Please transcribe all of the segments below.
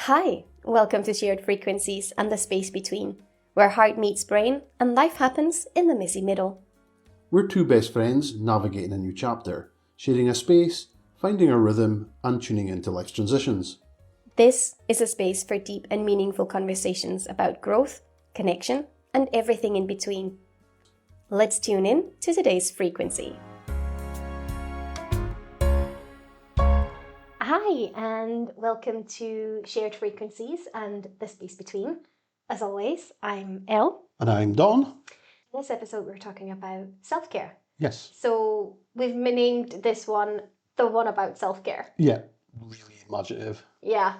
Hi, welcome to Shared Frequencies and the Space Between, where heart meets brain and life happens in the messy middle. We're two best friends navigating a new chapter, sharing a space, finding our rhythm, and tuning into life's transitions. This is a space for deep and meaningful conversations about growth, connection, and everything in between. Let's tune in to today's frequency. Hi, and welcome to Shared Frequencies and the Space Between. As always, I'm Elle. And I'm Don. In this episode, we're talking about self-care. Yes. So we've named this one the one about self-care. Yeah. Really imaginative. Yeah.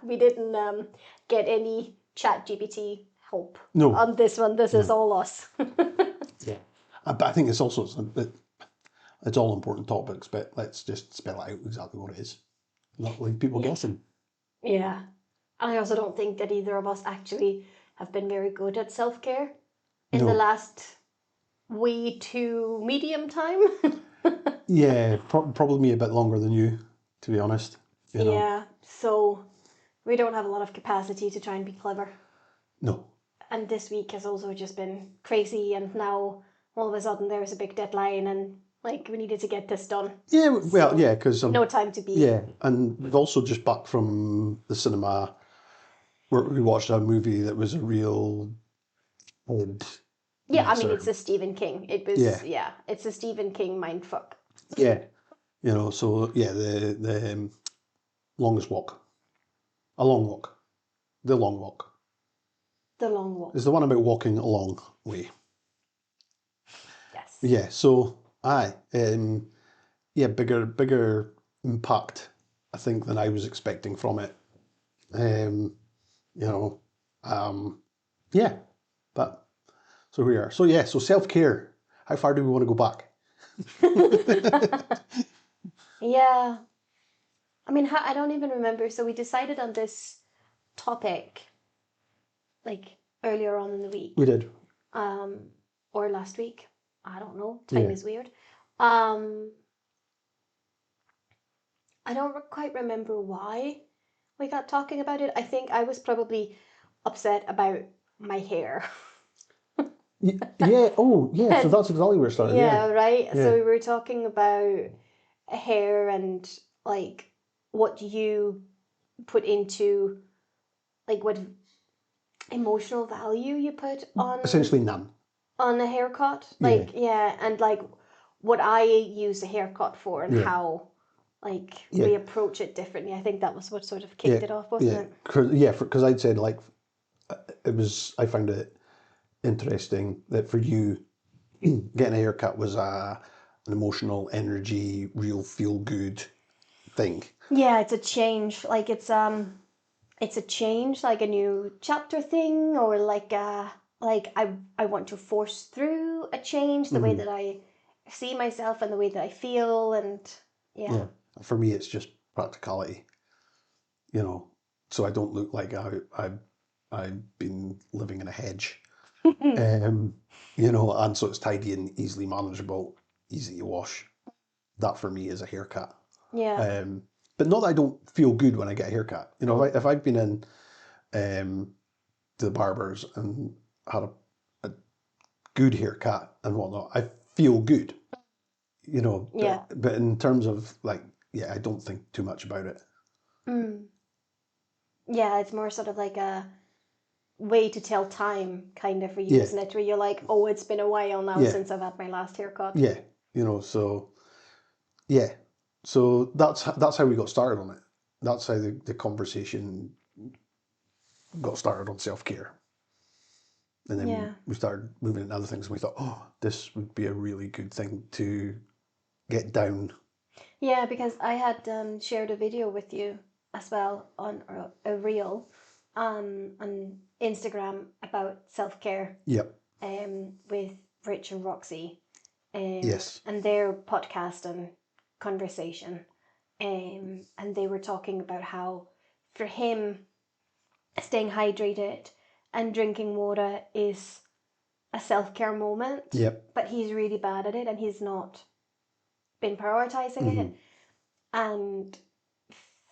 We didn't get any ChatGPT help No. on this one. This is all us. Yeah. But I think it's also it's all important topics, but let's just spell out exactly what it is. Not leave people guessing. Yeah. I also don't think that either of us actually have been very good at self-care in the last way to medium time. Yeah, probably me a bit longer than you, to be honest. You know. Yeah, so we don't have a lot of capacity to try and be clever. No. And this week has also just been crazy, and now all of a sudden there's a big deadline and we needed to get this done. Yeah, well, so, yeah, because no time to be. Yeah, and we've also just back from the cinema where we watched a movie that was a real odd. Yeah, I mean, it's a Stephen King. It was, yeah, it's a Stephen King mindfuck. Yeah, so yeah, the longest walk, a long walk, the long walk. The long walk is the one about walking a long way. Yes. Yeah. So bigger impact, I think, than I was expecting from it. Yeah, but so we are. So yeah, so self-care. How far do we want to go back? Yeah. I mean, I don't even remember. So we decided on this topic earlier on in the week. We did. Or last week. I don't know. Time is weird. I don't quite remember why we got talking about it. I think I was probably upset about my hair. Yeah. Oh, yeah. So that's exactly where it started. Yeah, right. Yeah. So we were talking about hair and what you put into, what emotional value you put on. Essentially none. On a haircut, and what I use a haircut for and how we approach it differently. I think that was what sort of kicked it off, wasn't it? Because I'd said I found it interesting that for you, getting a haircut was an emotional energy, real feel good thing. Yeah, it's a change. It's a change, a new chapter thing, or I want to force through a change, the way that I see myself and the way that I feel, and yeah. For me, it's just practicality, so I don't look like I've been living in a hedge, and so it's tidy and easily manageable, easy to wash. That for me is a haircut. Yeah. But not that I don't feel good when I get a haircut. If I've been in to the barbers and had a good haircut and whatnot, I feel good. But in terms of I don't think too much about it. Yeah, it's more sort of like a way to tell time kind of for you, isn't it? Where you're like, oh, it's been a while now since I've had my last haircut. Yeah, so that's how we got started on it. That's how the conversation got started on self-care. And then we started moving into other things, and we thought, oh, this would be a really good thing to get down. Yeah, because I had shared a video with you as well on a reel on Instagram about self-care. Yep. With Rich and Roxy. Yes. And their podcast and conversation. And they were talking about how for him staying hydrated and drinking water is a self-care moment. Yep. But he's really bad at it and he's not been prioritizing it. And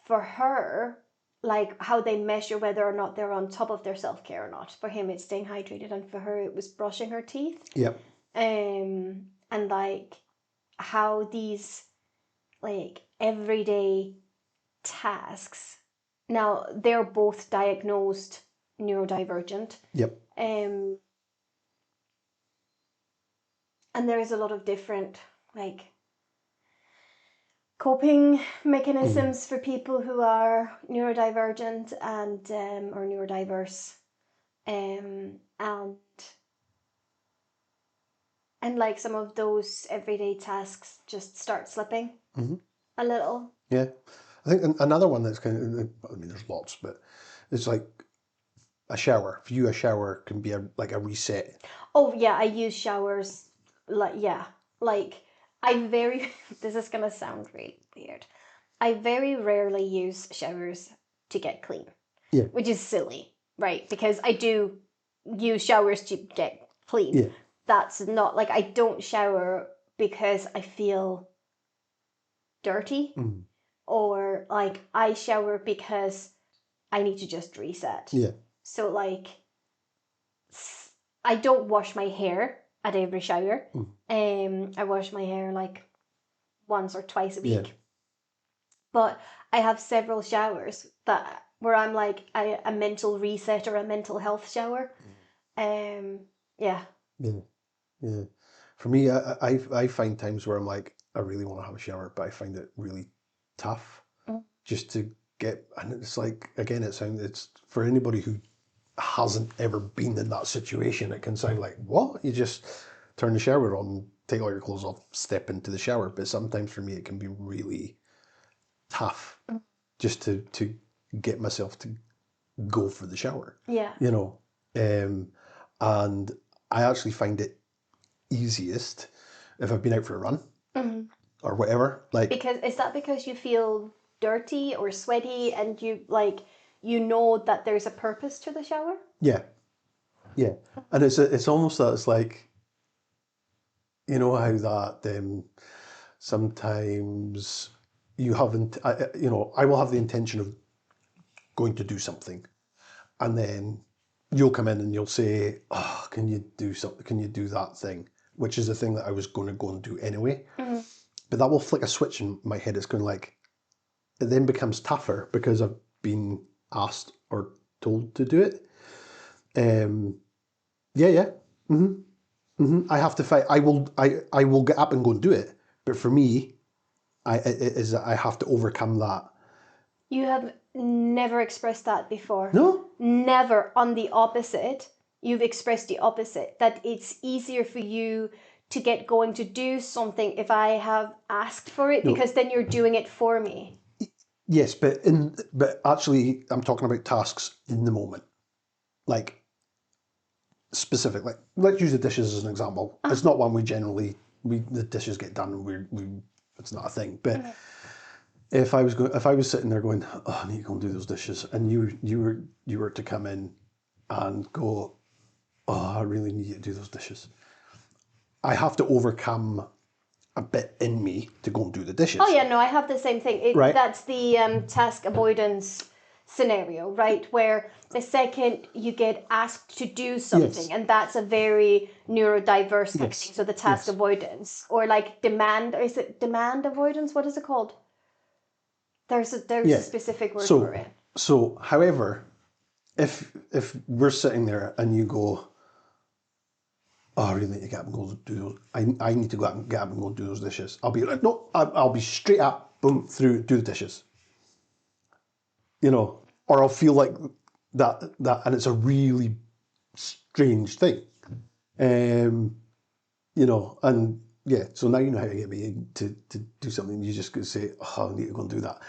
for her, like how they measure whether or not they're on top of their self-care or not. For him, it's staying hydrated, and for her, it was brushing her teeth. Yep. And like how these like everyday tasks. Now they're both diagnosed neurodivergent. Yep. And there's a lot of different like coping mechanisms for people who are neurodivergent and or neurodiverse, and like some of those everyday tasks just start slipping a little. Yeah, I think another one that's kind of, I mean, there's lots, but it's like a shower. For you, a shower can be like a reset. Oh yeah, I use showers like I very this is gonna sound really weird. I very rarely use showers to get clean. Yeah. Which is silly, right? Because I do use showers to get clean. Yeah. That's not like, I don't shower because I feel dirty, or like I shower because I need to just reset. Yeah. So like I don't wash my hair at every shower. I wash my hair like once or twice a week. Yeah. But I have several showers where I'm like a mental reset or a mental health shower. Yeah. Yeah. For me, I find times where I'm like, I really want to have a shower, but I find it really tough just to get, and it's like, again, it's for anybody who hasn't ever been in that situation, it can sound like, what? You just turn the shower on, take all your clothes off, step into the shower. But sometimes for me, it can be really tough just to get myself to go for the shower. Yeah. You know, and I actually find it easiest if I've been out for a run or whatever. Like, because you feel dirty or sweaty, and you know that there's a purpose to the shower? Yeah. And it's almost that it's like, you know how that sometimes you haven't, you know, I will have the intention of going to do something, and then you'll come in and you'll say, oh, can you do something? Can you do that thing? Which is the thing that I was going to go and do anyway. But that will flick a switch in my head. It's going like, it then becomes tougher because I've been asked or told to do it. I have to fight. I will get up and go and do it. But for me, I have to overcome that. You have never expressed that before. No? Never. On the opposite, you've expressed the opposite, that it's easier for you to get going to do something if I have asked for it, because then you're doing it for me. Yes, but actually, I'm talking about tasks in the moment, like specific. Like, let's use the dishes as an example. It's not one the dishes get done and it's not a thing. But if I was sitting there going, oh, I need to go and do those dishes, and you were to come in and go, oh, I really need you to do those dishes, I have to overcome a bit in me to go and do the dishes. Oh yeah, no, I have the same thing. Right. That's the task avoidance scenario, right? Where the second you get asked to do something, and that's a very neurodiverse thing. So the task avoidance, or like demand avoidance? What is it called? There's a specific word for it. So, however, if we're sitting there and you go, oh, I really need to get up and go do those. I need to get up and go do those dishes. I'll be like, no, I'll be straight up, boom, through, do the dishes. You know, or I'll feel like that, and it's a really strange thing. You know, and yeah, so now you know how to get me to do something. You just go say, oh, I need to go and do that.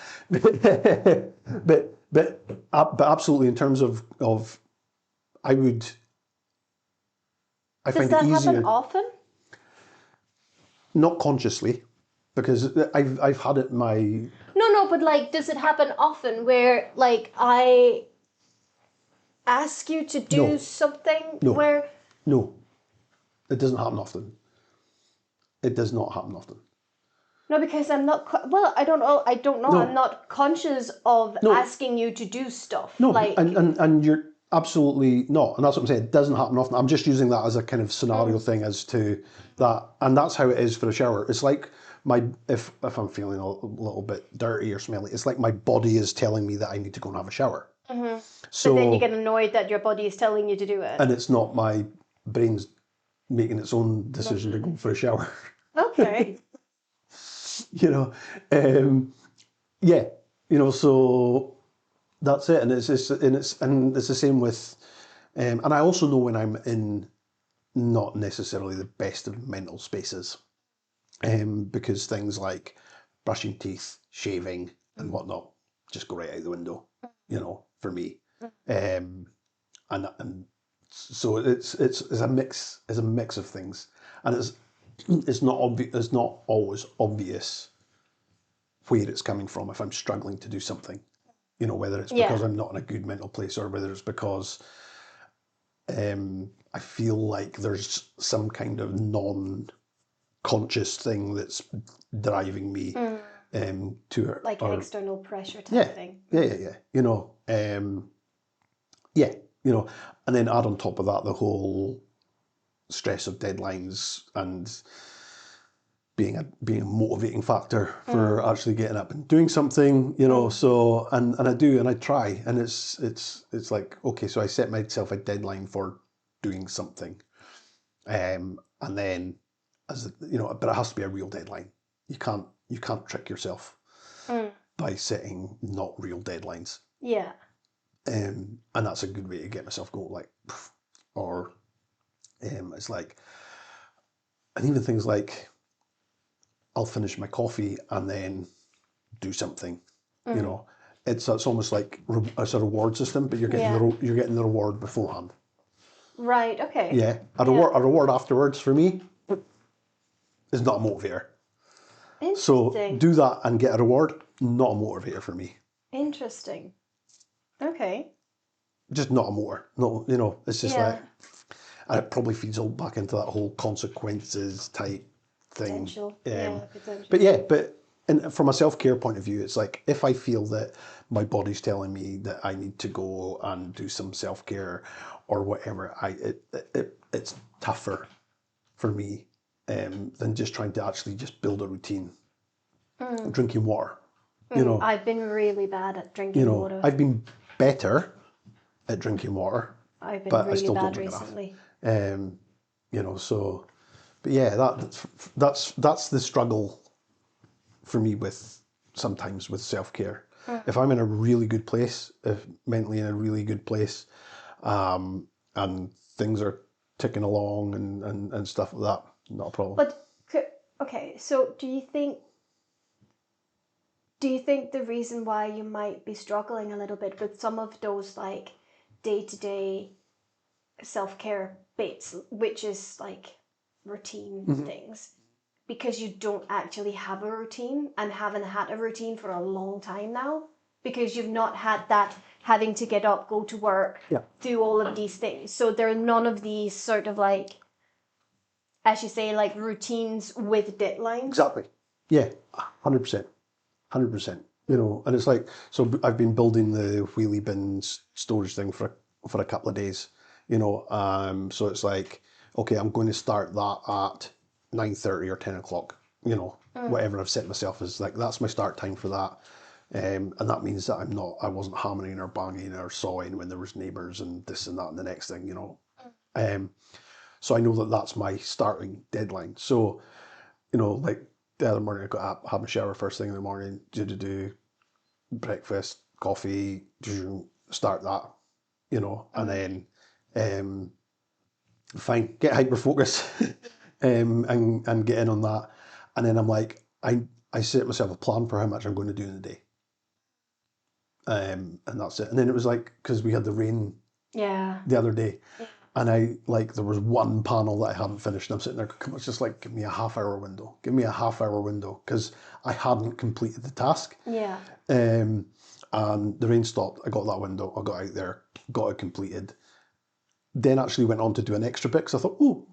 but absolutely, in terms of I would. Does that happen often? Not consciously, because I've had it No, but like, does it happen often where like I ask you to do something where... No, it doesn't happen often. It does not happen often. No, because I'm not. Well, I don't know. I don't know. No. I'm not conscious of No. asking you to do stuff. No, like, and you're absolutely not. And that's what I'm saying. It doesn't happen often. I'm just using that as a kind of scenario thing as to that. And that's how it is for a shower. It's like if I'm feeling a little bit dirty or smelly, it's like my body is telling me that I need to go and have a shower. So, but then you get annoyed that your body is telling you to do it. and it's not my brain's making its own decision to go for a shower. Okay. You know, yeah, you know, so that's it. And it's just, and it's the same with, and I also know when I'm in not necessarily the best of mental spaces, because things like brushing teeth, shaving, and whatnot just go right out the window, you know, for me. And so it's a mix of things, and it's not always obvious where it's coming from if I'm struggling to do something, you know, whether it's because I'm not in a good mental place or whether it's because I feel like there's some kind of non-conscious thing that's driving me to it. Like an external pressure type thing. Yeah. You know, you know, and then add on top of that the whole stress of deadlines and being a motivating factor for actually getting up and doing something, you know. So and I do, and I try, and it's like, okay, so I set myself a deadline for doing something, and then, as you know, but it has to be a real deadline. You can't trick yourself by setting not real deadlines. Yeah. And that's a good way to get myself going, like, or it's like, and even things like, I'll finish my coffee and then do something. You know, it's almost like a sort of reward system, but you're getting the reward beforehand. Right. Okay. Yeah, a reward afterwards for me is not a motivator. So do that and get a reward, not a motivator for me. Interesting. Okay. Just not a motor. No, you know, it's just like, and it probably feeds all back into that whole consequences type thing. Potential. Potential. But from a self-care point of view, it's like, if I feel that my body's telling me that I need to go and do some self-care or whatever, it's tougher for me than just trying to actually just build a routine. Drinking water. You know, I've been really bad at drinking water. I've been better at drinking water. I've been but really I still bad don't drink recently. enough. You know, so, but yeah, that's the struggle for me sometimes with self-care. If I'm in a really good place, if mentally in a really good place, and things are ticking along and stuff like that, not a problem. But okay, so do you think the reason why you might be struggling a little bit with some of those like day-to-day self-care bits, which is like routine things, because you don't actually have a routine and haven't had a routine for a long time now, because you've not had that having to get up, go to work, do all of these things. So there are none of these sort of like, as you say, like routines with deadlines. Exactly. Yeah, 100%. 100%. You know, and it's like, so I've been building the wheelie bins storage thing for a couple of days, you know, so it's like, okay, I'm going to start that at 9:30 or 10 o'clock, you know, whatever I've set myself as, like, that's my start time for that. And that means that I wasn't hammering or banging or sawing when there was neighbours and this and that and the next thing, you know. So I know that that's my starting deadline. So, you know, like the other morning I got up, had my shower first thing in the morning, do breakfast, coffee, start that, you know, and then fine, get hyper focus and get in on that. And then I'm like, I set myself a plan for how much I'm going to do in the day. And that's it. And then it was like, because we had the rain the other day, and there was one panel that I hadn't finished, and I'm sitting there, it's just like, give me a half-hour window, because I hadn't completed the task. Yeah. And the rain stopped, I got that window, I got out there, got it completed, then actually went on to do an extra bit, because I thought, oh,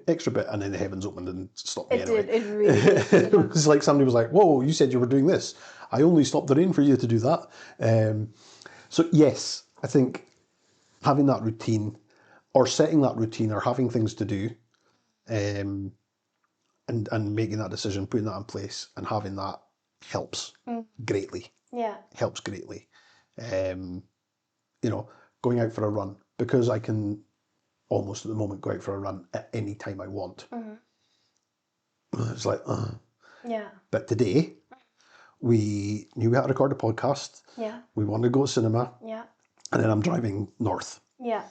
extra bit, and then the heavens opened and stopped me It anyway. did. It really did. It was like somebody was like, whoa, you said you were doing this. I only stopped the rain for you to do that. So yes, I think having that routine or setting that routine or having things to do and making that decision, putting that in place and having that helps greatly. Yeah. Helps greatly. Going out for a run, because I can almost at the moment go out for a run at any time I want. It's like, Yeah. But today, we knew we had to record a podcast. Yeah. We wanted to go to cinema. Yeah. And then I'm driving north. Yeah.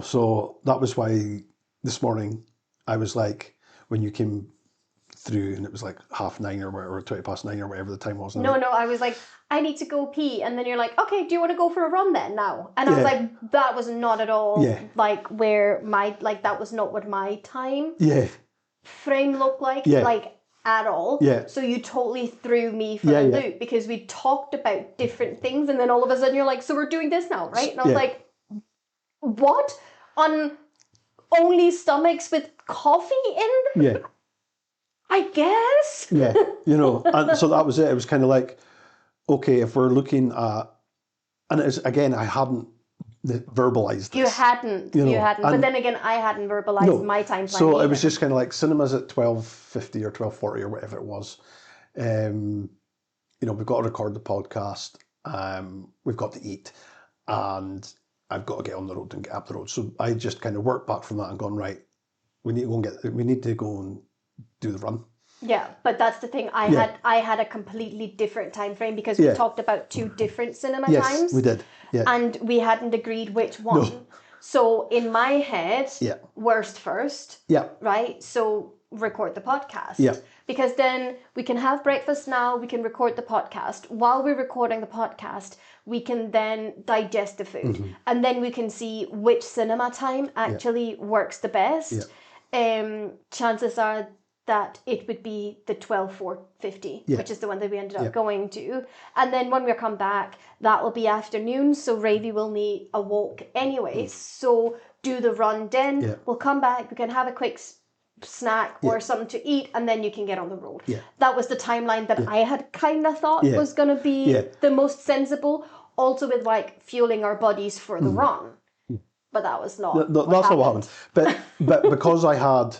So that was why this morning I was like, when you came through and it was like 9:30 or whatever, or 9:20 or whatever the time was. No, I was like, I need to go pee. And then you're like, okay, do you want to go for a run then now? And I was like, that was not at all like where that was not what my time frame looked like. Like at all. Yeah. So you totally threw me for a loop because we talked about different things and then all of a sudden you're like, so we're doing this now, right? And I was like, what? On only stomachs with coffee in? Yeah. I guess. Yeah. And so that was it. It was kind of like, okay, if we're looking at, and it's, again, I hadn't verbalized this. You hadn't. But then again, I hadn't verbalized my time plan So either. it was just kind of like cinemas at 12:50 or 12:40 or whatever it was. We've got to record the podcast. We've got to eat, and I've got to get on the road and get up the road. So I just kind of worked back from that and gone, right, we need to go and do the run. Yeah, but that's the thing. I had a completely different time frame because we talked about two different cinema times. Yes, we did. Yeah. And we hadn't agreed which one. No. So in my head, worst first. Yeah. Right? So record the podcast. Yeah. Because then we can have breakfast now, we can record the podcast. While we're recording the podcast, we can then digest the food. Mm-hmm. And then we can see which cinema time actually works the best. Yeah. Chances are that it would be the 12:50, which is the one that we ended up going to. And then when we come back, that will be afternoon, so Ravy will need a walk anyway. So do the run then. Yeah. We'll come back, we can have a quick snack or something to eat, and then you can get on the road. Yeah. That was the timeline that I had kind of thought was going to be the most sensible, also with like fueling our bodies for the run. But that was not that's not what happened. But because I had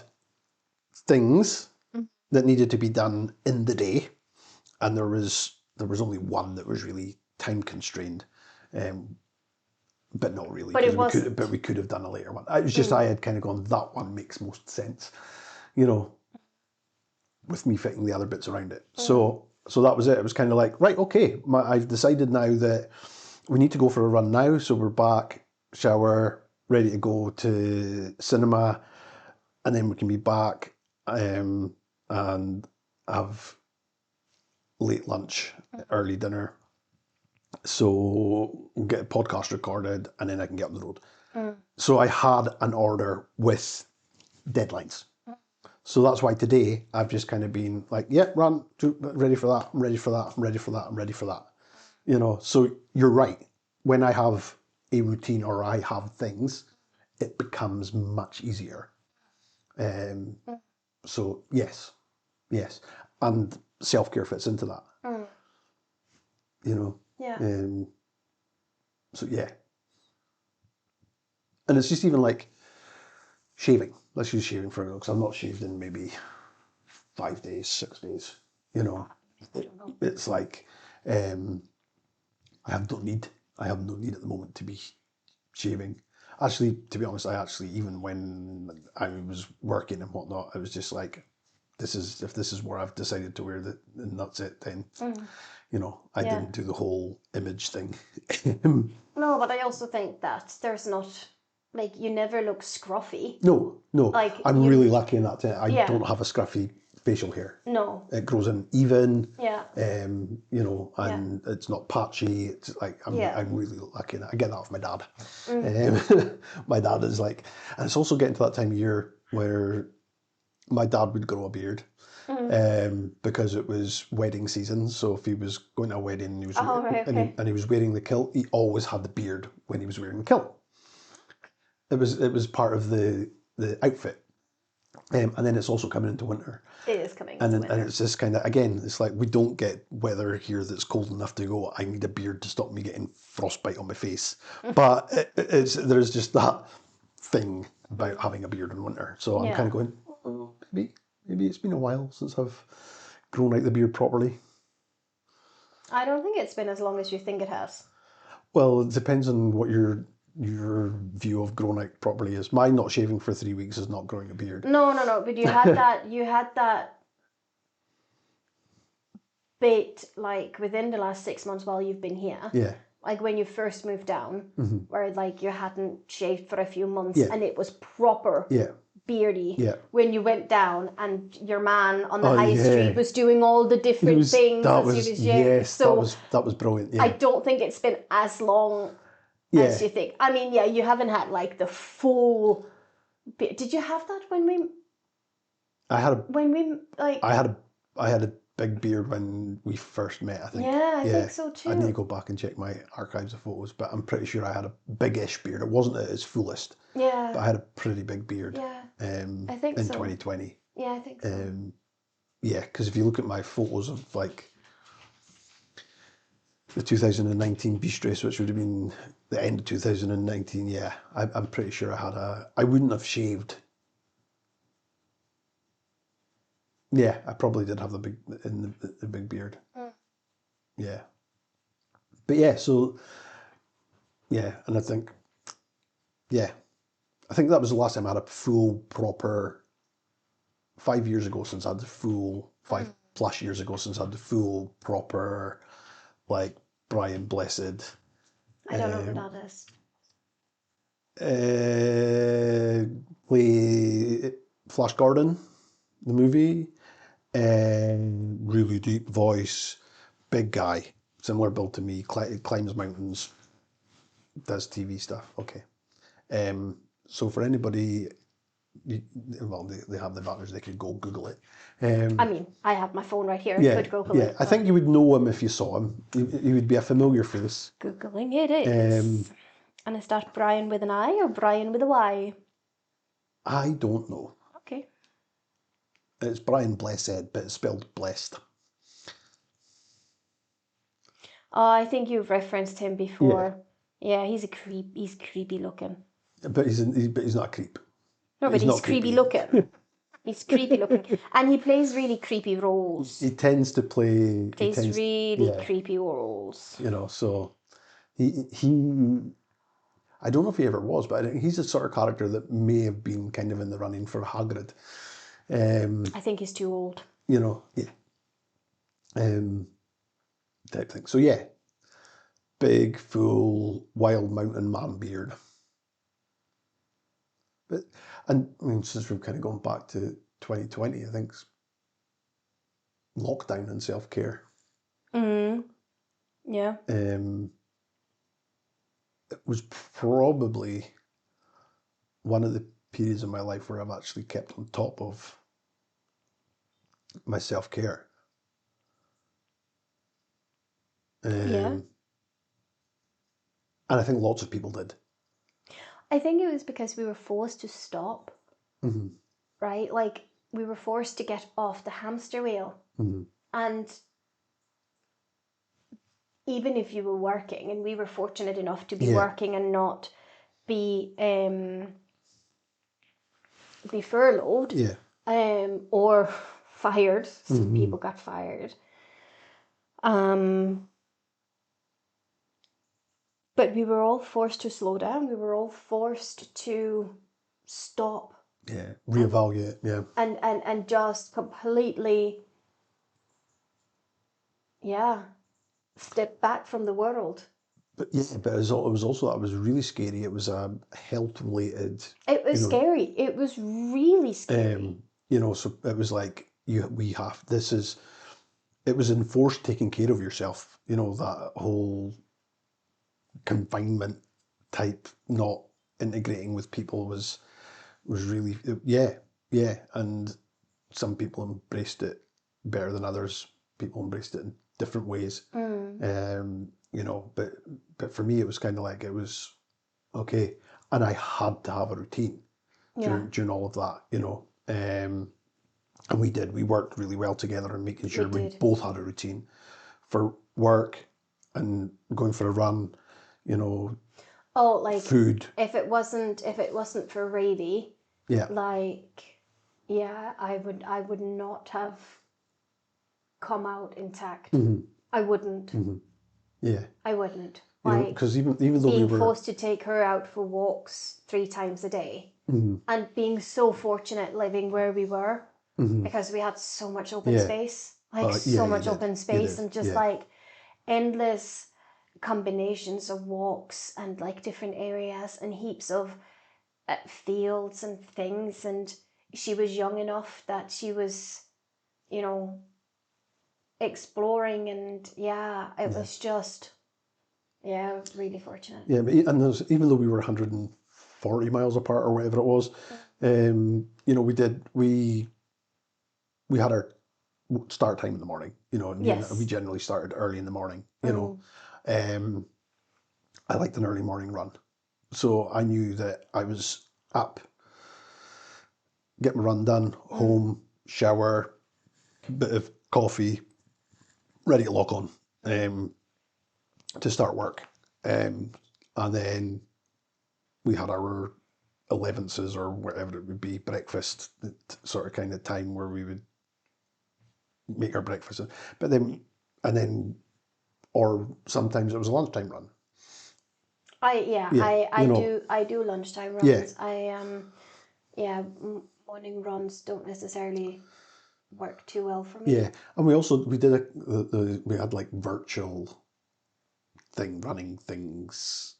things that needed to be done in the day, and there was only one that was really time constrained, but not really. But we could have done a later one. It was just I had kind of gone, that one makes most sense, with me fitting the other bits around it. So that was it. It was kind of like, right, okay, I've decided now that we need to go for a run now. So we're back, shower, ready to go to cinema, and then we can be back and have late lunch, early dinner. So we'll get a podcast recorded and then I can get on the road. So I had an order with deadlines. So that's why today I've just kind of been like, run, ready for that, I'm ready for that, I'm ready for that, I'm ready for that. So you're right. When I have a routine or I have things, it becomes much easier. So yes. And self-care fits into that. Yeah. So yeah. And it's just even like shaving. Let's use shaving for a because I've not shaved in maybe 5 days, 6 days. It's like I have no need at the moment to be shaving. Actually, to be honest, even when I was working and whatnot, I was just like, if this is where I've decided to wear it, and that's it, then, I didn't do the whole image thing. No, but I also think that there's not, like, you never look scruffy. No. Like, I'm really lucky in that. I don't have a scruffy facial hair. No. It grows in even. Yeah. And it's not patchy. It's like, I'm really lucky in that. I get that off my dad. My dad is like, and it's also getting to that time of year where my dad would grow a beard because it was wedding season. So if he was going to a wedding and he was wearing the kilt, he always had the beard when he was wearing the kilt. It was part of the outfit. And then it's also coming into winter. It is coming And, into winter. and it's this kind of, again, it's like we don't get weather here that's cold enough to go, I need a beard to stop me getting frostbite on my face. But there's just that thing about having a beard in winter. So I'm kind of going, oh, maybe it's been a while since I've grown out the beard properly. I don't think it's been as long as you think it has. Well, it depends on what your view of growing out properly is. Mine not shaving for 3 weeks is not growing a beard. No, but you had that bit like within the last 6 months while you've been here. Yeah. Like when you first moved down, where like you hadn't shaved for a few months and it was proper beardy. Yeah. When you went down and your man on the high street was doing all the different things that as was, he was shaving. yes, So that was brilliant. Yeah. I don't think it's been as long as you think. I mean, yeah, you haven't had like the full. Did you have that when we? I had a big beard when we first met, I think. Yeah, I think so too. I need to go back and check my archives of photos, but I'm pretty sure I had a big-ish beard. It wasn't at its fullest. Yeah. But I had a pretty big beard. Yeah. I think in so. 2020. Yeah, I think so. Yeah, because if you look at my photos of like the 2019 beast race, which would have been the end of 2019, yeah, I'm pretty sure I wouldn't have shaved. Yeah, I probably did have the big beard. Yeah. But yeah, so yeah, and I think that was the last time I had a full proper 5 years ago since I had the full 5+ years ago since I had the full proper like Brian Blessed. I don't know who that is. Play Flash Gordon, the movie. Really deep voice, big guy, similar build to me, climbs mountains, does TV stuff. Okay. So for anybody, they have the advantage, they could go Google it. I mean, I have my phone right here. Yeah, I could Google it. I think you would know him if you saw him. He would be a familiar face. Googling it is. And is that Brian with an I or Brian with a Y? I don't know. Okay. It's Brian Blessed, but it's spelled blessed. Oh, I think you've referenced him before. Yeah, he's a creep. He's creepy looking. But he's not a creep. No, but he's creepy looking. He's creepy looking, and he plays really creepy roles. He tends to play. Really creepy roles. You know, so he. I don't know if he ever was, but I think he's the sort of character that may have been kind of in the running for Hagrid. I think he's too old. You know, type thing. So yeah, big, full, wild mountain man beard. But I mean, since we've kind of gone back to 2020, I think lockdown and self-care. Yeah. It was probably one of the periods in my life where I've actually kept on top of my self-care. And I think lots of people did. I think it was because we were forced to stop, right? Like, we were forced to get off the hamster wheel. And even if you were working, and we were fortunate enough to be working and not be furloughed or fired. Some people got fired. But we were all forced to slow down. We were all forced to stop. Yeah, reevaluate. And just completely, step back from the world. But it was also that was really scary. It was health related. It was scary. It was really scary. So it was like it was enforced taking care of yourself. You know, that whole confinement type, not integrating with people was really and some people embraced it better than others. People embraced it in different ways. But for me it was kind of like it was okay, and I had to have a routine during all of that. And we worked really well together and making sure we did. both had a routine for work and going for a run, Oh, like food. if it wasn't for Rady, Yeah. like, yeah, I would not have come out intact. I wouldn't. Yeah. I wouldn't. Like, because even though being we were forced to take her out for walks 3 times a day, and being so fortunate living where we were, because we had so much open space, open space, and just like endless combinations of walks and like different areas and heaps of fields and things. And she was young enough that she was, exploring, and it was just. Yeah, really fortunate. Yeah, but even though we were 140 miles apart or whatever it was, we had our start time in the morning, and Yes. we generally started early in the morning, I liked an early morning run. So I knew that I was up, get my run done, home, shower, bit of coffee, ready to lock on, to start work. And then we had our 11s or whatever it would be, breakfast sort of kind of time where we would make our breakfast. Or sometimes it was a lunchtime run. I do lunchtime runs. Yeah. Morning runs don't necessarily work too well for me. Yeah, and we had like virtual running things,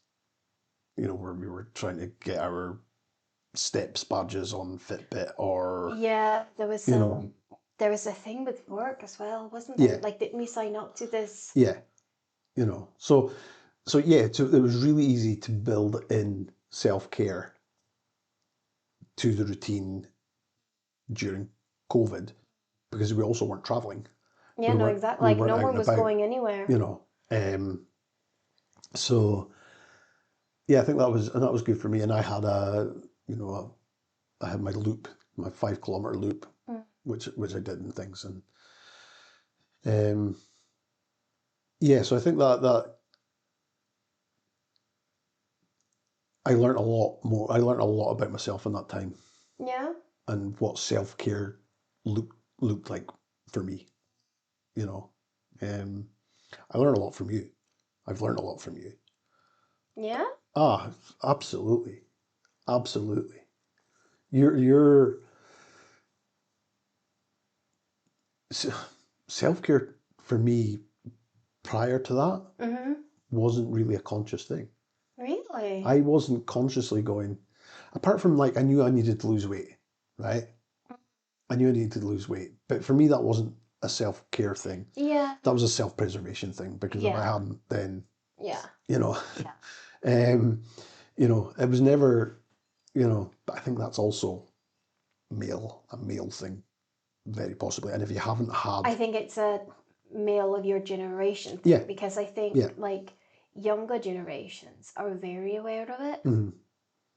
where we were trying to get our steps badges on Fitbit or there was a thing with work as well, wasn't there? Like, didn't we sign up to this? Yeah, so it was really easy to build in self-care to the routine during COVID, because we also weren't traveling. Yeah, no, exactly. Like, no one was going anywhere. So I think that was good for me. And I had I had my loop, my 5 kilometer loop, which I did and things. And so I think that I learned a lot more. I learned a lot about myself in that time. Yeah. And what self-care looked like for me. I learned a lot from you. I've learned a lot from you. Yeah. Absolutely. Absolutely. Your self-care for me prior to that wasn't really a conscious thing. Really? I wasn't consciously going, apart from like, I knew I needed to lose weight, right? I knew I needed to lose weight. But for me, that wasn't a self-care thing. Yeah. That was a self-preservation thing, because if I hadn't, then, yeah. It was never, but I think that's also a male thing, very possibly. And if you haven't had... I think it's a male of your generation thing, because I think like younger generations are very aware of it,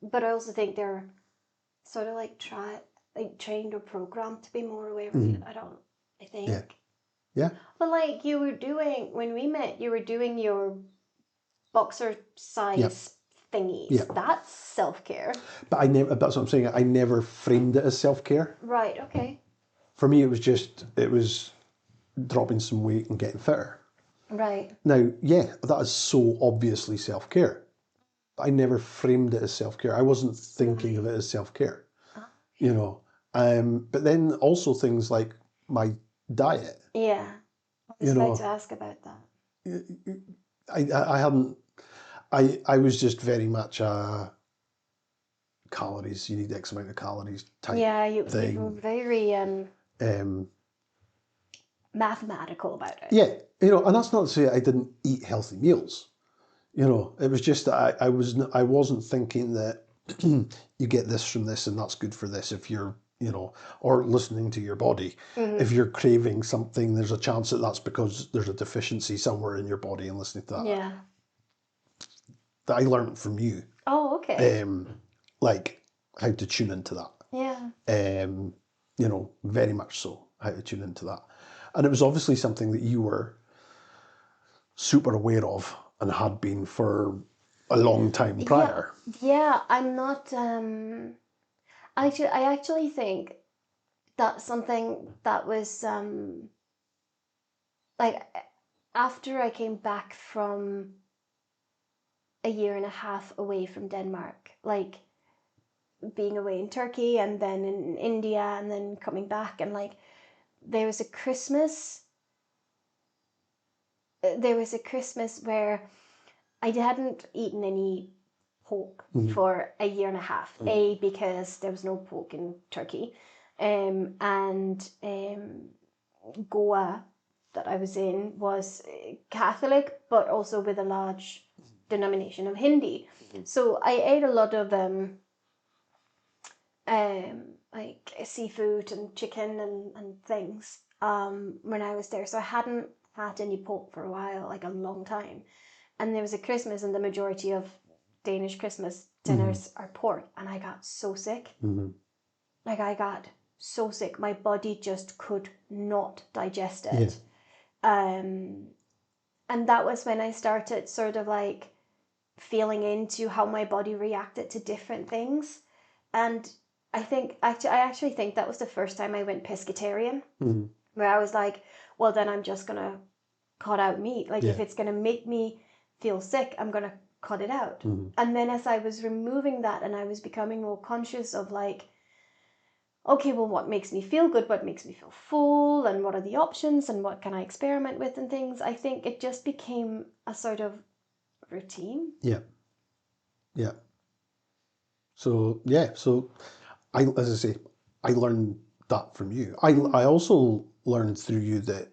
but I also think they're sort of like trained or programmed to be more aware of it. I think. Yeah. But like when we met, you were doing your boxer size thingies. Yeah. That's self-care. But that's what I'm saying. I never framed it as self-care. Right, okay. For me, it was dropping some weight and getting fitter. Right. Now, that is so obviously self-care. But I never framed it as self-care. I wasn't thinking of it as self-care. But then also things like my diet. Yeah. I was about to ask about that. I hadn't... I was just very much calories. You need X amount of calories type thing. You were very mathematical about it. Yeah, and that's not to say I didn't eat healthy meals. It was just that I wasn't thinking that you get this from this and that's good for this if you're, or listening to your body. If you're craving something, there's a chance that that's because there's a deficiency somewhere in your body, and listening to that. Yeah. That I learned from you. Oh, okay. Like how to tune into that. Yeah. You know, very much so, how to tune into that. And it was obviously something that you were super aware of and had been for a long time prior. Yeah, I'm not I actually think that's something that was like after I came back from a year and a half away from Denmark, like being away in Turkey and then in India and then coming back, and like there was a Christmas where I hadn't eaten any pork for a year and a half. A, because there was no pork in Turkey, and Goa that I was in was Catholic, but also with a large denomination of Hindi. So I ate a lot of like seafood and chicken and things when I was there. So I hadn't had any pork for a while, like a long time. And there was a Christmas, and the majority of Danish Christmas dinners are pork, and I got so sick. Like I got so sick, my body just could not digest it. And that was when I started sort of like feeling into how my body reacted to different things. And I actually think that was the first time I went pescatarian, where I was like, well, then I'm just gonna cut out meat. Like if it's gonna make me feel sick, I'm gonna cut it out. And then as I was removing that and I was becoming more conscious of like, okay, well, what makes me feel good, what makes me feel full, and what are the options, and what can I experiment with and things, I think it just became a sort of routine. Yeah. So as I say, I learned that from you. I also learned through you that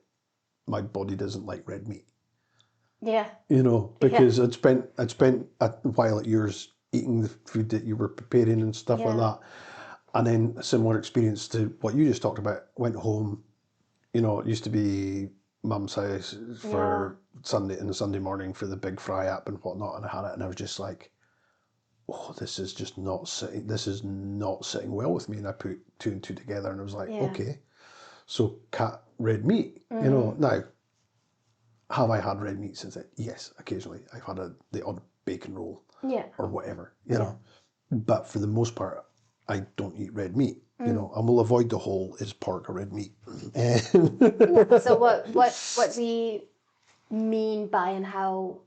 my body doesn't like red meat. Yeah. You know, because I'd spent a while at yours eating the food that you were preparing and stuff like that. And then a similar experience to what you just talked about. Went home, you know, it used to be mum's house for Sunday morning for the big fry up and whatnot, and I had it, and I was just like, oh, this is not sitting well with me. And I put two and two together, and I was like, okay, so cat red meat, you know. Now, have I had red meat since then? Yes, occasionally. I've had the odd bacon roll or whatever, you know. But for the most part, I don't eat red meat, you know, and will avoid the whole is pork or red meat. So what we mean by, and how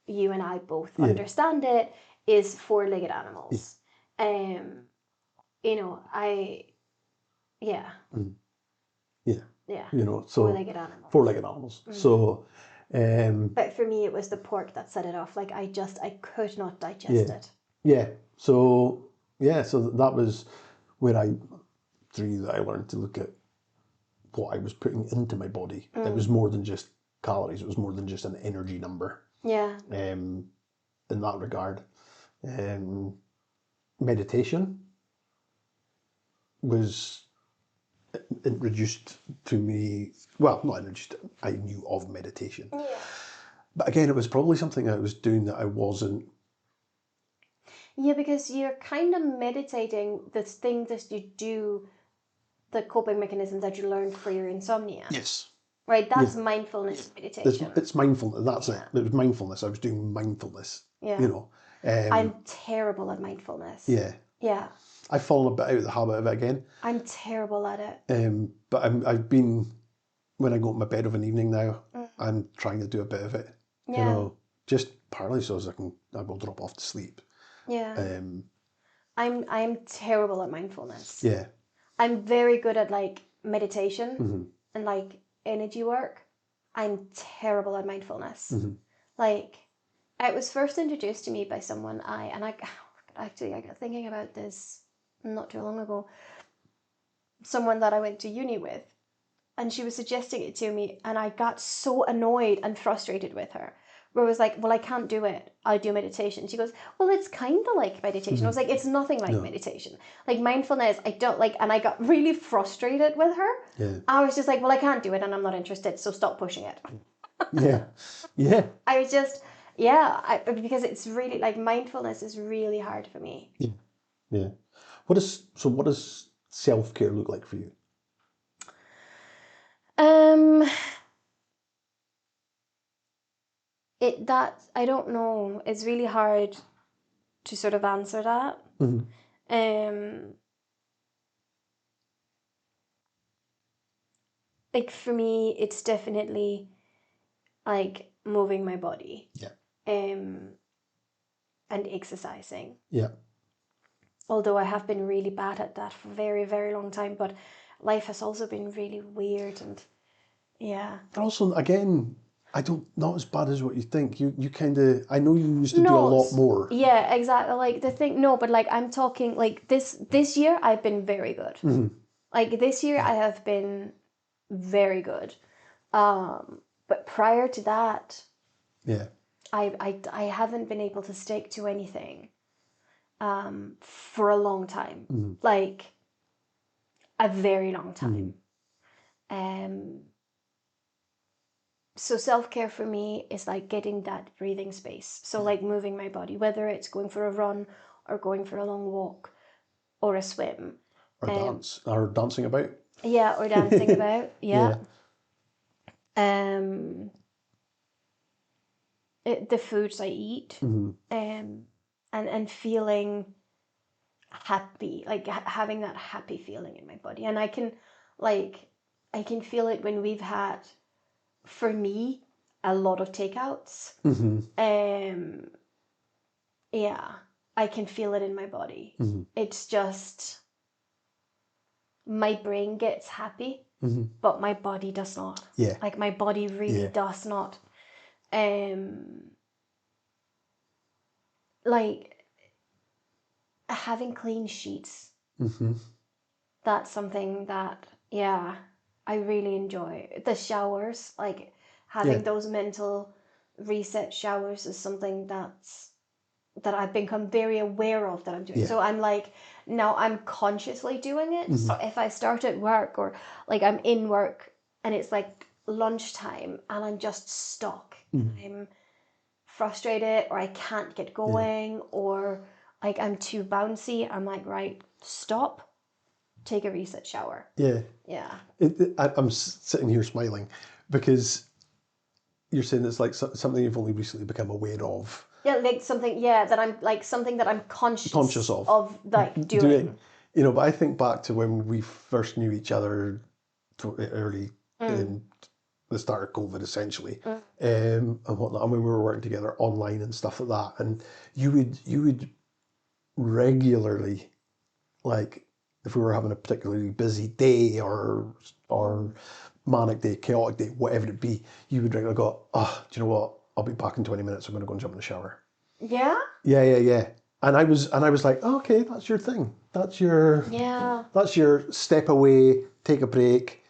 you and I both understand it, is four-legged animals. You know, You know, so four-legged animals. Four-legged animals. So, but for me, it was the pork that set it off. Like I could not digest it. So that was where I learned to look at what I was putting into my body. It was more than just calories. It was more than just an energy number. In that regard, meditation was introduced to me. Well, not introduced. I knew of meditation, but again, it was probably something I was doing that I wasn't. Yeah, because you're kind of meditating the thing that you do, the coping mechanisms that you learned for your insomnia. Yes. Right, that's mindfulness meditation. It's mindfulness. That's it. It was mindfulness. I was doing mindfulness. You know. I'm terrible at mindfulness. Yeah. I've fallen a bit out of the habit of it again. I'm terrible at it. But I've been, when I go to my bed of an evening now, I'm trying to do a bit of it. You know, just partly so as I will drop off to sleep. I'm terrible at mindfulness. Yeah. I'm very good at like meditation and like energy work. I'm terrible at mindfulness. Like, it was first introduced to me by someone I got thinking about this not too long ago. Someone that I went to uni with, and she was suggesting it to me, and I got so annoyed and frustrated with her. Where I was like, well, I can't do it. I do meditation. She goes, well, it's kind of like meditation. I was like, it's nothing like meditation. Like mindfulness, I don't like, and I got really frustrated with her. I was just like, well, I can't do it and I'm not interested, so stop pushing it. I was just, because it's really, like, mindfulness is really hard for me. Yeah. What does self-care look like for you? I don't know. It's really hard to sort of answer that. Like for me, it's definitely like moving my body. Yeah. And exercising. Yeah. Although I have been really bad at that for a very, very long time, but life has also been really weird and yeah. Also, again, not as bad as what you think. You kind of, I know you used to do a lot more. Yeah, exactly. Like the thing, no, but like I'm talking like this year I've been very good. Like this year I have been very good. But prior to that, yeah, I haven't been able to stick to anything for a long time. Like a very long time. So self-care for me is like getting that breathing space. So like moving my body, whether it's going for a run or going for a long walk or a swim. Or dance, or dancing about. Yeah, or dancing about. Yeah. The foods I eat, and feeling happy, like having that happy feeling in my body. And I can feel it when we've had, for me, a lot of takeouts. Yeah, I can feel it in my body. It's just my brain gets happy, but my body does not. Yeah. Like my body really does not. Like having clean sheets. That's something that, yeah, I really enjoy. The showers, like having those mental reset showers is something that I've become very aware of that I'm doing. So I'm like, now I'm consciously doing it. So if I start at work or like I'm in work and it's like lunchtime and I'm just stuck, I'm frustrated or I can't get going or like I'm too bouncy, I'm like, right, stop, take a reset shower. Yeah. Yeah. I'm sitting here smiling because you're saying it's like something you've only recently become aware of. Yeah, like something, that I'm like something that I'm conscious of like doing. You know, but I think back to when we first knew each other early in the start of COVID, essentially, and whatnot, and when we were working together online and stuff like that, and you would regularly, like, if we were having a particularly busy day or manic day, chaotic day, whatever it be, you would regularly go, oh, do you know what? I'll be back in 20 minutes. I'm going to go and jump in the shower. Yeah? Yeah. And I was like, oh, okay, that's your thing. That's your step away, take a break,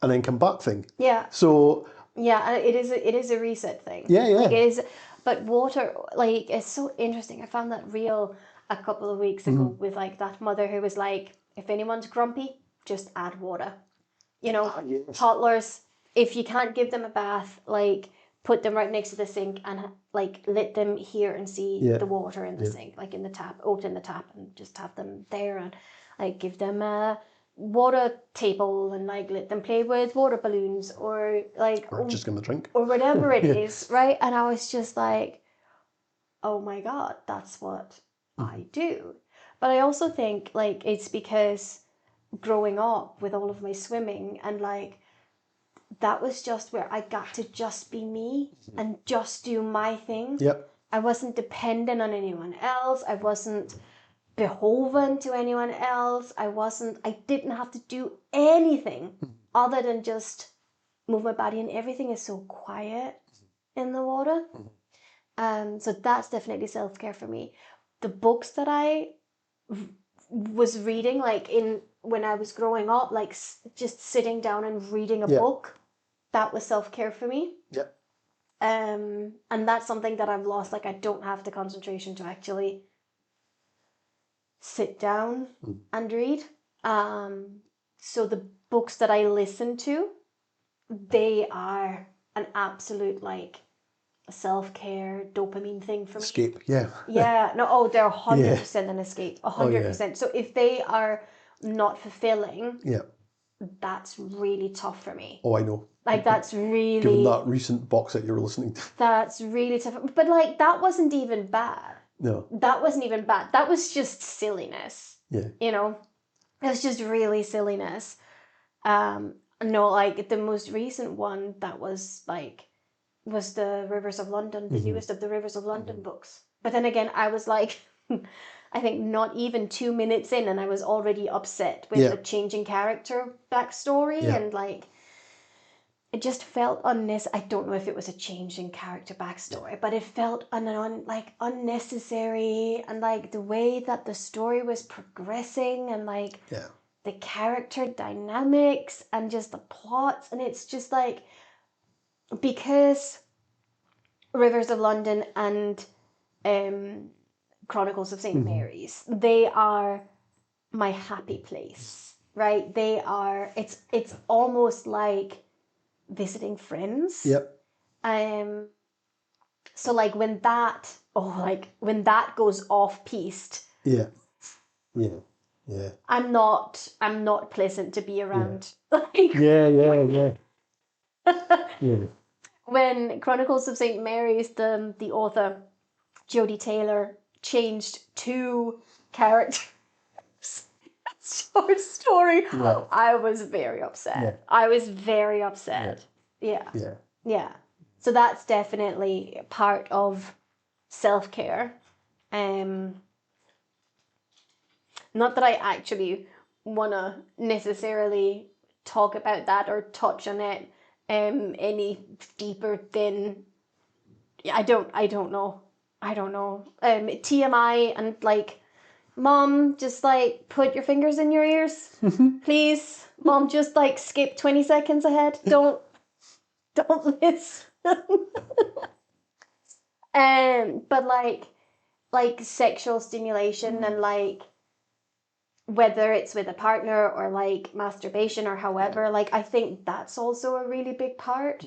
and then come back thing. Yeah. So yeah, it is a reset thing. Yeah. Like it is, but water, like it's so interesting. I found that reel a couple of weeks ago with like that mother who was like, if anyone's grumpy, just add water. You know, toddlers, if you can't give them a bath, like put them right next to the sink and like let them hear and see the water in the sink, like in the tap, open the tap and just have them there and like give them a water table and like let them play with water balloons or like just gonna drink or whatever it is, right? And I was just like, oh my God, that's what I do. But I also think like it's because growing up with all of my swimming and like that was just where I got to just be me and just do my thing. Yep. I wasn't dependent on anyone else. I wasn't beholden to anyone else. I didn't have to do anything other than just move my body, and everything is so quiet in the water. So that's definitely self-care for me. The books that I was reading, like when I was growing up, like just sitting down and reading a book, that was self-care for me. Yep. And that's something that I've lost. Like I don't have the concentration to actually sit down and read. So the books that I listen to, they are an absolute like self-care dopamine thing for me. Escape, yeah. Yeah, no, oh, they're Yeah. 100% an escape, Oh, 100%. So if they are not fulfilling, Yeah. that's really tough for me. Oh, I know. Like, that's Given really, that recent box set you were listening to. that's really tough. But like, that wasn't even bad. No. That wasn't even bad. That was just silliness. Yeah. You know, it was just really silliness. No, like the most recent one that was like was the Rivers of London, the newest of the Rivers of London books. But then again, I was like, I think not even 2 minutes in, and I was already upset with the changing character backstory, and like it just felt unnecessary. I don't know if it was a change in character backstory, but it felt unnecessary, and like the way that the story was progressing, and like the character dynamics, and just the plots, and it's just like, because Rivers of London and Chronicles of St. Mary's, they are my happy place, right? They are. It's almost like visiting friends. Yep. So like when that goes off piste. Yeah. Yeah. Yeah. I'm not pleasant to be around. Yeah. Yeah. When Chronicles of St. Mary's, the author Jodie Taylor changed 2 characters short story, I was very upset. I was very upset. Yeah. So that's definitely part of self-care. Not that I actually want to necessarily talk about that or touch on it any deeper than I don't know. TMI, and like, Mom, just like put your fingers in your ears, please. Mom, just like skip 20 seconds ahead. Don't listen. But like sexual stimulation, and like whether it's with a partner or like masturbation or however, like I think that's also a really big part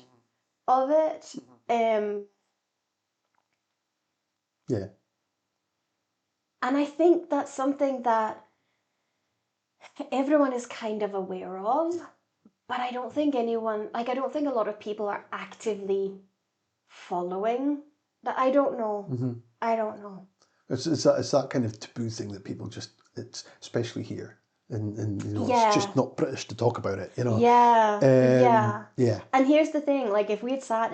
of it. Yeah. And I think that's something that everyone is kind of aware of, but I don't think a lot of people are actively following that. I don't know. I don't know. It's that kind of taboo thing that people just, it's especially here, and you know, it's just not British to talk about it, you know. Yeah. Yeah. And here's the thing: like, if we'd sat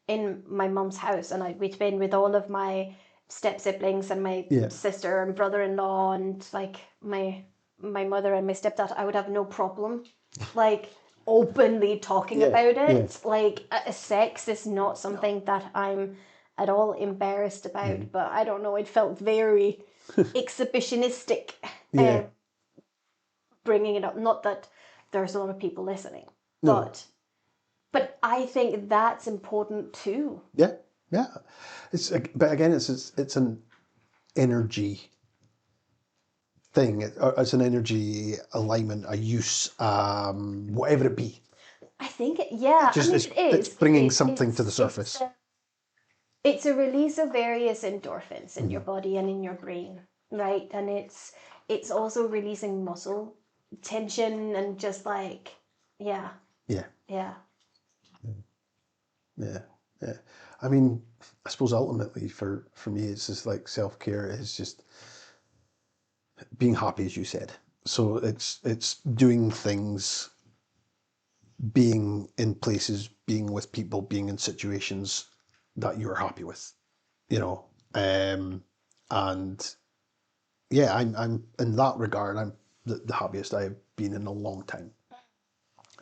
in my mum's house, and we'd been with all of my step siblings and my sister and brother-in-law, and like my mother and my stepdad, I would have no problem like openly talking about it. Like, sex is not something that I'm at all embarrassed about, but I don't know, it felt very exhibitionistic bringing it up. Not that there's a lot of people listening, but I think that's important too. Yeah. But again, it's an energy thing. It's an energy alignment, a use, whatever it be. I think it is. It's bringing something to the surface. It's a release of various endorphins in your body and in your brain, right? And it's also releasing muscle tension, and just like, yeah. I mean, I suppose ultimately for me, it's just like self-care is just being happy, as you said. So it's doing things, being in places, being with people, being in situations that you're happy with, you know. And yeah, I'm in that regard, I'm the happiest I've been in a long time.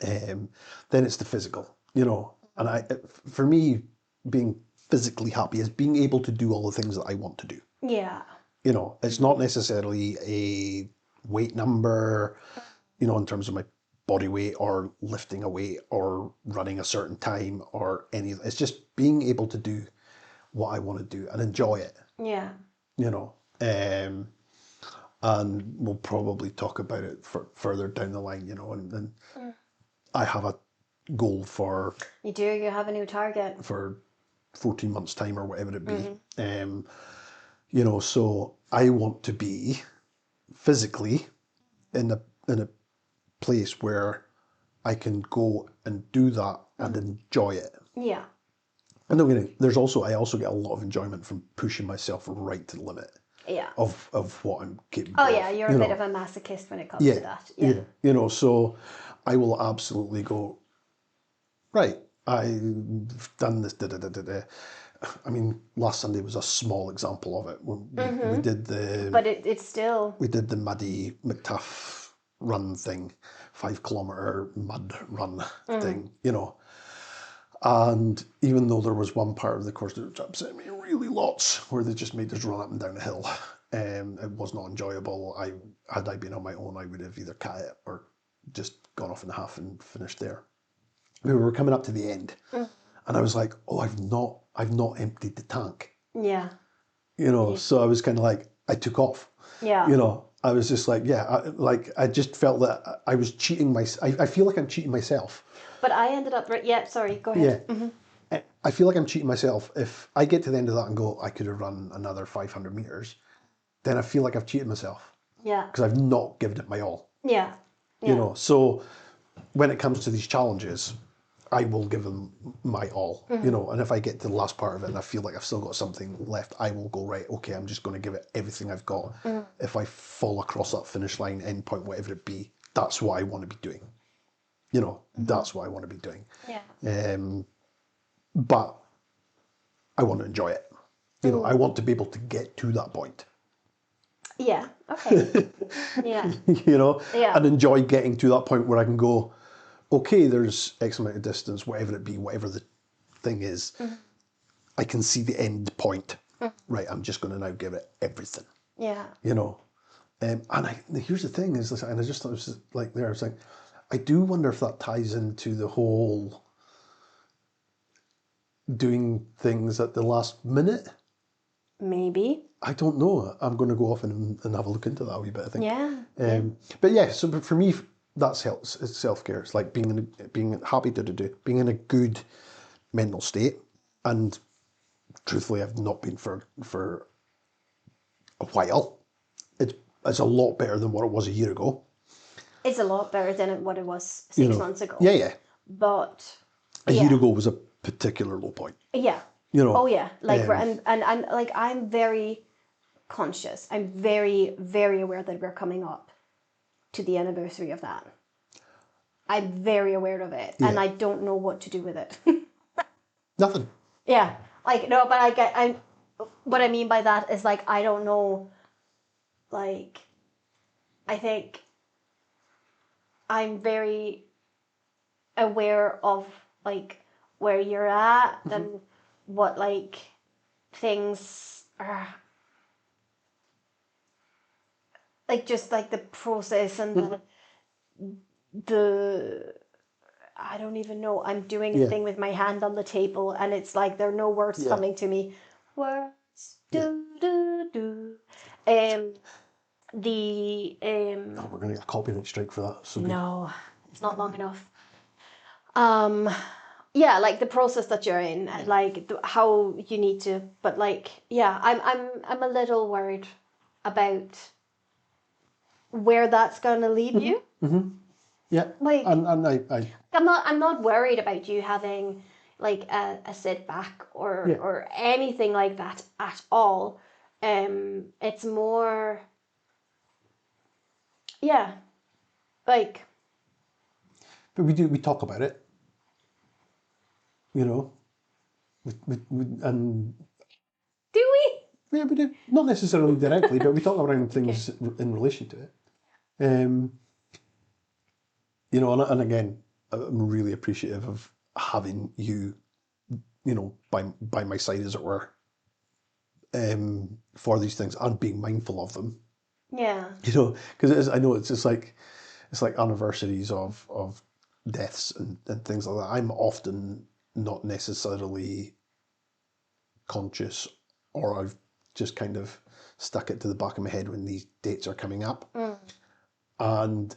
Then it's the physical, you know, and for me, being physically happy is being able to do all the things that I want to do. Yeah. You know, it's not necessarily a weight number, you know, in terms of my body weight or lifting a weight or running a certain time or any. It's just being able to do what I want to do and enjoy it. Yeah. You know, and we'll probably talk about it further down the line, you know, and I have a goal for... You do? You have a new target? For 14 months time or whatever it be. You know, so I want to be physically in a place where I can go and do that and enjoy it. Yeah. And don't get me, I also get a lot of enjoyment from pushing myself right to the limit. Yeah. Of what I'm capable of. Oh yeah, you're a bit of a masochist when it comes to that. Yeah. You know, so I will absolutely go, right, I've done this, I mean, last Sunday was a small example of it. We did But it's still... We did the Muddy McTuff run thing, 5 kilometre mud run thing, you know. And even though there was one part of the course that upset me really lots, where they just made us run up and down a hill, it was not enjoyable. Had I been on my own, I would have either cut it or just gone off in half and finished there. We were coming up to the end, and I was like, "Oh, I've not emptied the tank." Yeah. You know, so I was kind of like, I took off. Yeah. You know, I was just like, I just felt that I was cheating myself. I feel like I'm cheating myself. But I ended up... Yeah, sorry, go ahead. Yeah. I feel like I'm cheating myself. If I get to the end of that and go, I could have run another 500 metres, then I feel like I've cheated myself. Yeah. Because I've not given it my all. Yeah. You know, so when it comes to these challenges, I will give them my all, you know, and if I get to the last part of it and I feel like I've still got something left, I will go, right, okay, I'm just going to give it everything I've got. If I fall across that finish line, end point, whatever it be, that's what I want to be doing. You know, that's what I want to be doing. Yeah. But I want to enjoy it. You know, I want to be able to get to that point. Yeah, okay. Yeah. You know, Yeah. and enjoy getting to that point where I can go, okay, there's X amount of distance, whatever it be, whatever the thing is, I can see the end point. Right, I'm just going to now give it everything. Yeah. You know, here's the thing is, and I just thought it was like there, I was like, I do wonder if that ties into the whole doing things at the last minute. Maybe. I don't know. I'm going to go off and have a look into that a wee bit, I think. Yeah. But yeah, so for me, that's it's self-care. It's like being happy to do, being in a good mental state. And truthfully, I've not been for a while. It's a lot better than what it was a year ago. It's a lot better than what it was 6 months ago. Yeah. But a year ago was a particular low point. Yeah. You know. Oh yeah. Like and like I'm very conscious. I'm very, very aware that we're coming up to the anniversary of that. I'm very aware of it, and I don't know what to do with it. Nothing. Yeah, like no, but I'm. What I mean by that is like I don't know. Like, I think I'm very aware of like where you're at and what like things are. Like just like the process and the I don't even know. I'm doing a thing with my hand on the table, and it's like there are no words coming to me. Words, do. Oh, we're going to get a copyright strike for that. So no, it's not long enough. Yeah, like the process that you're in, like how you need to. But like, yeah, I'm a little worried about where that's going to lead you. Yeah, like, and I'm not worried about you having like a setback or anything like that at all. It's more, like. But we talk about it. You know, and Do we? yeah, we do, not necessarily directly, but we talk around things in relation to it. You know, and again, I'm really appreciative of having you, you know, by my side, as it were, for these things and being mindful of them. Yeah. You know, because I know it's just like anniversaries of deaths and things like that. I'm often not necessarily conscious, or I've just kind of stuck it to the back of my head when these dates are coming up. And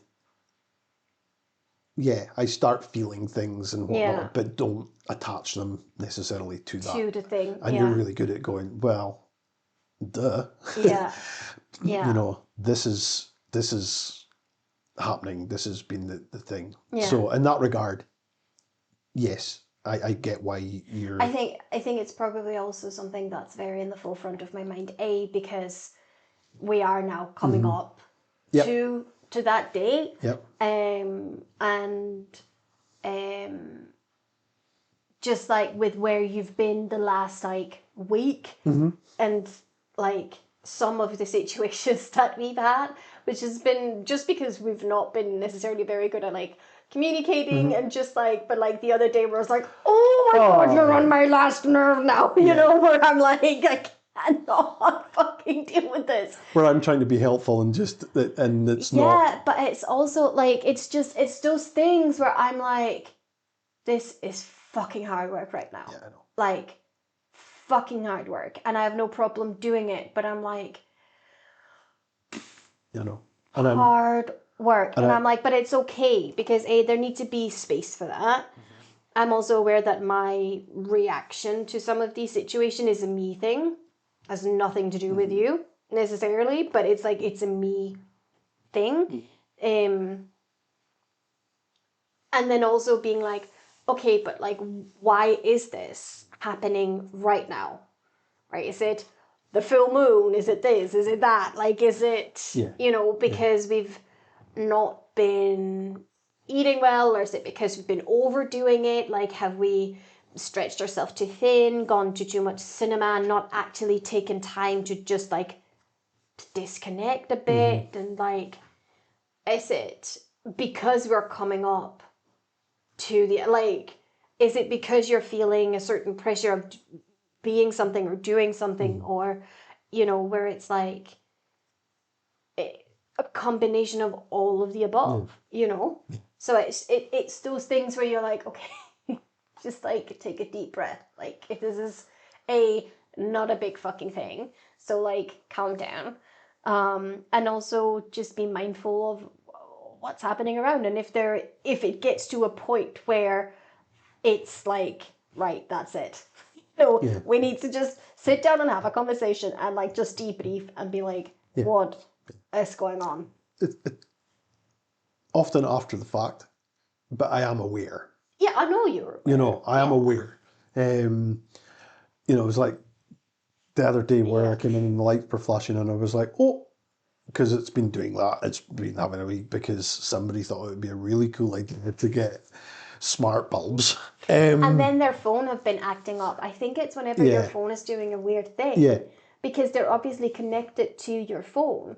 I start feeling things and whatnot, Yeah. but don't attach them necessarily to that. To the thing. And you're really good at going, well, duh. Yeah. Yeah. You know, this is happening. This has been the thing. Yeah. So in that regard, yes, I get why you're. I think it's probably also something that's very in the forefront of my mind. Because we are now coming up Yep. to that date. Yep. And just like with where you've been the last like week, and like some of the situations that we've had, which has been just because we've not been necessarily very good at like communicating and just like, but like the other day where I was like, oh my God, you're on my last nerve now, you know, where I'm like, I cannot fucking deal with this. Where I'm trying to be helpful and it's not. Yeah, but it's also like, it's those things where I'm like, this is fucking hard work right now. Yeah, I know. Like, fucking hard work. And I have no problem doing it, but I'm like, You know. And hard work. And I'm like, but it's okay because there needs to be space for that. I'm also aware that my reaction to some of these situations is a me thing. Has nothing to do with you necessarily, but it's like, it's a me thing. And then also being like, okay, but like, why is this happening right now? Right? Is it the full moon? Is it this? Is it that? Like, is it, you know, because we've not been eating well, or is it because we've been overdoing it? Like, have we stretched ourselves too thin, gone to too much cinema, not actually taken time to just like disconnect a bit? And like, is it because we're coming up to the, like, is it because you're feeling a certain pressure of being something or doing something, or, you know, where it's like a combination of all of the above, you know? So it's those things where you're like, okay, just like take a deep breath. Like, if this is not a big fucking thing, so like calm down. And also just be mindful of what's happening around. And if it gets to a point where it's like, right, that's it. So we need to just sit down and have a conversation and like just debrief and be like, what is going on? Often after the fact, but I am aware. Yeah, I know you're aware. You know, I am aware. You know, it was like the other day where I came in and the lights were flashing and I was like, oh, because it's been doing that. It's been having a week because somebody thought it would be a really cool idea to get smart bulbs. And then their phone have been acting up. I think it's whenever your phone is doing a weird thing. Yeah. Because they're obviously connected to your phone.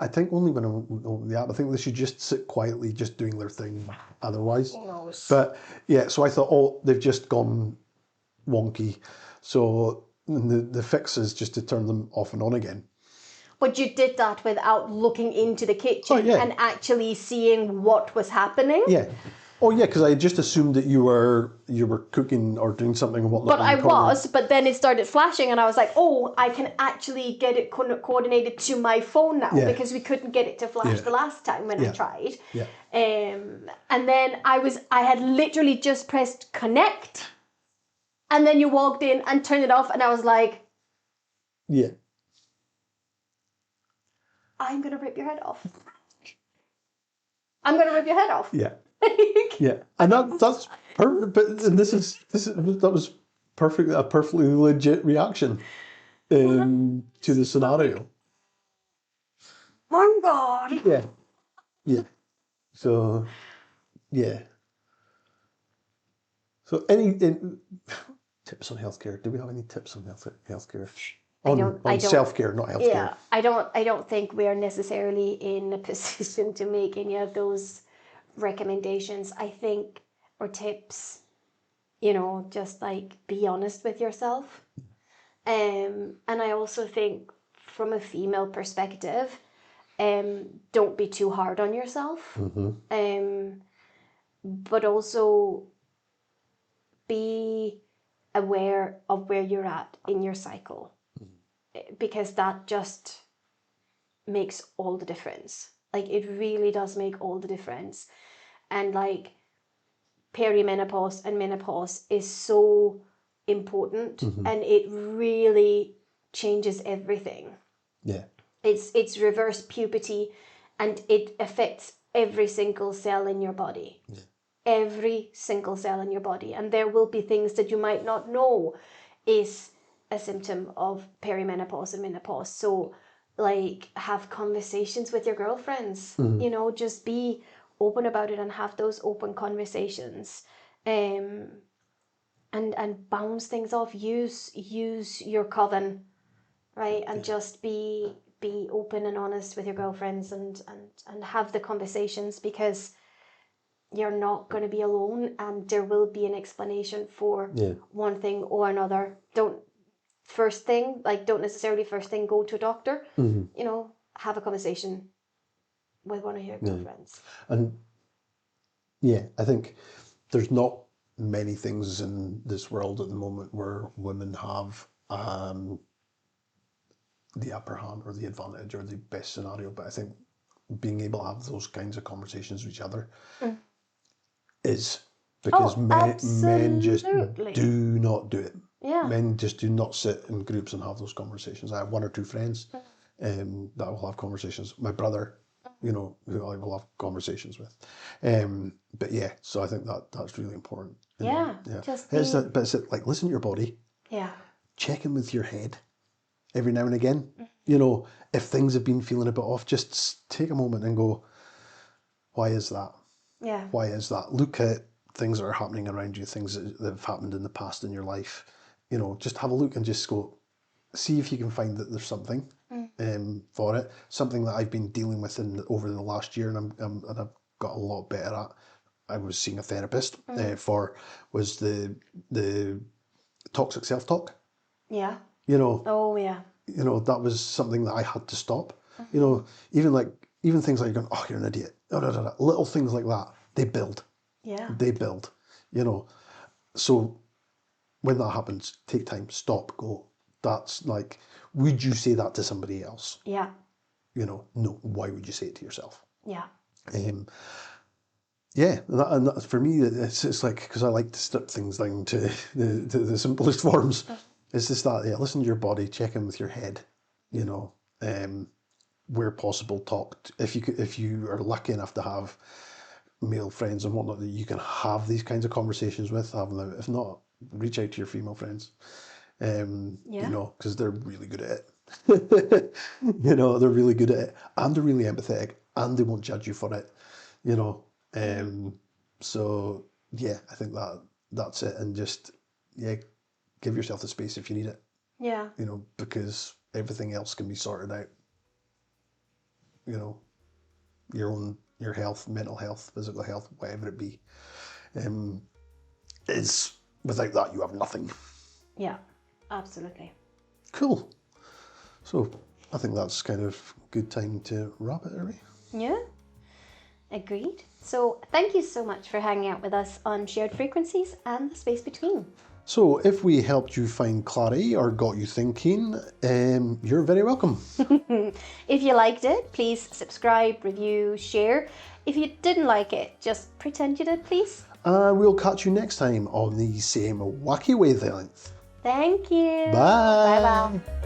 I think only when I'm on the app. I think they should just sit quietly, just doing their thing otherwise. Who knows? But yeah, so I thought, oh, they've just gone wonky. So the fix is just to turn them off and on again. But you did that without looking into the kitchen and actually seeing what was happening. Yeah. Oh yeah, because I just assumed that you were cooking or doing something and whatnot. But I was, but then it started flashing and I was like, oh, I can actually get it coordinated to my phone now because we couldn't get it to flash the last time when I tried. Yeah. And then I had literally just pressed connect and then you walked in and turned it off and I was like, yeah. I'm going to rip your head off. I'm going to rip your head off. Yeah. Yeah. And that's perfect. But that was a perfectly legit reaction to the scenario. My God. Yeah. Yeah. So, yeah. So any tips on healthcare? Do we have any tips on healthcare? On self-care, not healthcare. Yeah, I don't think we are necessarily in a position to make any of those recommendations. I think, or tips, you know, just like be honest with yourself. And I also think from a female perspective, don't be too hard on yourself. But also be aware of where you're at in your cycle. Because that just makes all the difference. Like, it really does make all the difference. and like perimenopause and menopause is so important, and it really changes everything. Yeah. It's reverse puberty, and it affects every single cell in your body. Yeah. Every single cell in your body. And there will be things that you might not know is a symptom of perimenopause and menopause. So like have conversations with your girlfriends, you know, just be open about it and have those open conversations, and bounce things off. Use your coven, right? And just be open and honest with your girlfriends, and have the conversations, because you're not going to be alone, and there will be an explanation for one thing or another. Don't necessarily first thing go to a doctor. You know, have a conversation with one of your girlfriends. And yeah, I think there's not many things in this world at the moment where women have the upper hand or the advantage or the best scenario, but I think being able to have those kinds of conversations with each other is, because men just do not do it. Yeah. Men just do not sit in groups and have those conversations. I have one or two friends that I will have conversations. My brother, you know, who I will have conversations with. But yeah, so I think that's really important. Yeah. But it's like, listen to your body. Yeah. Check in with your head every now and again. You know, if things have been feeling a bit off, just take a moment and go, why is that? Yeah. Why is that? Look at things that are happening around you, things that have happened in the past in your life. You know, just have a look and just go, see if you can find that there's something for it. Something that I've been dealing with over the last year, and I've got a lot better at. I was seeing a therapist was the toxic self-talk. Yeah. You know. Oh yeah. You know, that was something that I had to stop. You know, even things like going, oh, you're an idiot. Little things like that, they build. Yeah. They build. You know, so when that happens, take time, stop, go. That's like, would you say that to somebody else? Yeah. You know, no. Why would you say it to yourself? Yeah. Yeah, and that, for me, it's like, because I like to strip things down to the simplest forms. It's just that, listen to your body, check in with your head, you know, where possible, talk. If you are lucky enough to have male friends and whatnot that you can have these kinds of conversations with, have them. If not, reach out to your female friends, you know, because they're really good at it. You know, they're really good at it, and they're really empathetic, and they won't judge you for it, you know. So yeah, I think that's it, and just give yourself the space if you need it. Yeah. You know, because everything else can be sorted out. You know, your health, mental health, physical health, whatever it be, is, without that you have nothing. Yeah, absolutely. Cool. So I think that's kind of good time to wrap it, are we? Yeah. Agreed. So thank you so much for hanging out with us on Shared Frequencies and the Space Between. So if we helped you find clarity or got you thinking, you're very welcome. If you liked it, please subscribe, review, share. If you didn't like it, just pretend you did, please. We'll catch you next time on the same wacky wavelength. Thank you. Bye. Bye-bye.